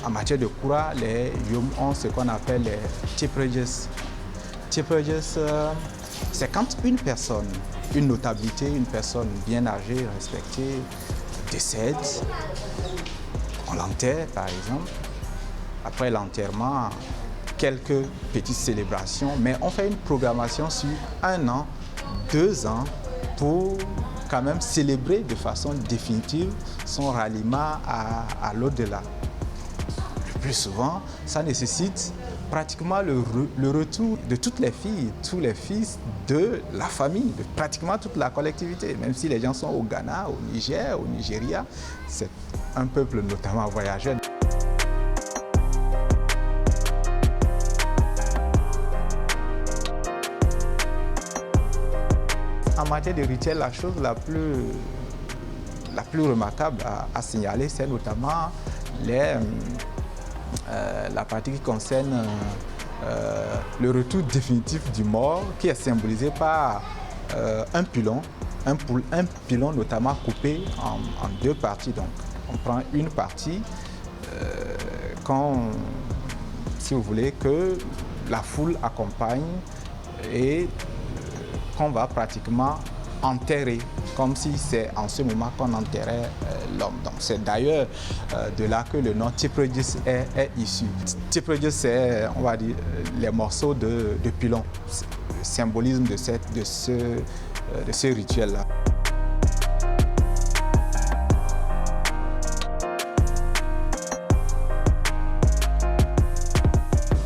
En matière de Koura, les Yom ont ce qu'on appelle les Tcheprejes. Tcheprejes, c'est quand une personne, une notabilité, une personne bien âgée, respectée, décède, on l'enterre par exemple. Après l'enterrement, quelques petites célébrations, mais on fait une programmation sur 1 an, 2 ans pour quand même célébrer de façon définitive son ralliement à l'au-delà. Le plus souvent, ça nécessite pratiquement le retour de toutes les filles, tous les fils de la famille, de pratiquement toute la collectivité. Même si les gens sont au Ghana, au Niger, au Nigeria, c'est un peuple notamment voyageur. En matière de rituel, la chose la plus remarquable à signaler, c'est notamment la partie qui concerne le retour définitif du mort, qui est symbolisé par un pilon notamment coupé en 2 parties. Donc, on prend une partie si vous voulez, que la foule accompagne et qu'on va pratiquement enterrer, comme si c'est en ce moment qu'on enterrait l'homme. Donc c'est d'ailleurs de là que le nom Tcheprejes est issu. Tcheprejes, c'est, on va dire, les morceaux de pilon, le symbolisme de ce rituel-là.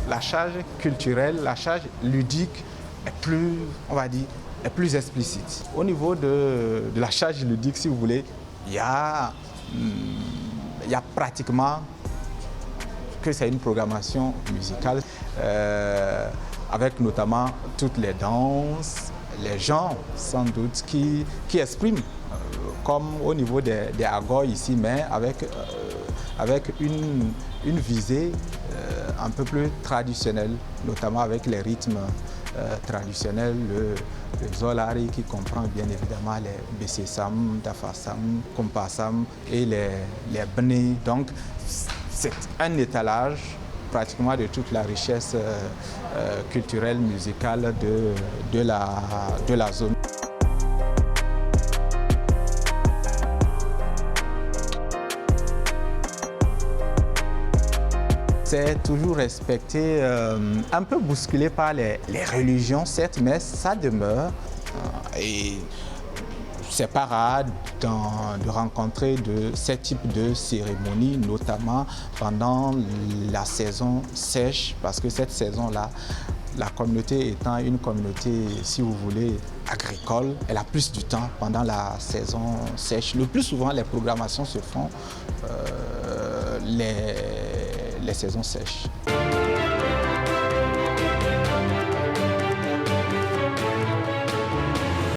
La charge culturelle, la charge ludique est plus, on va dire, est plus explicite. Au niveau de la charge ludique, si vous voulez, il y a pratiquement que c'est une programmation musicale avec notamment toutes les danses, les gens sans doute qui expriment comme au niveau des agoy ici, mais avec une visée un peu plus traditionnelle, notamment avec les rythmes traditionnels, le Zolari qui comprend bien évidemment les Bessessam, Dafasam, Kompasam et les Bné. Donc c'est un étalage pratiquement de toute la richesse culturelle, musicale de la zone. C'est toujours respecté, un peu bousculé par les religions, certes, mais ça demeure. Et c'est pas rare de rencontrer ce type de cérémonie, notamment pendant la saison sèche, parce que cette saison-là, la communauté étant une communauté, si vous voulez, agricole, elle a plus du temps pendant la saison sèche. Le plus souvent, les programmations se font les saisons sèches.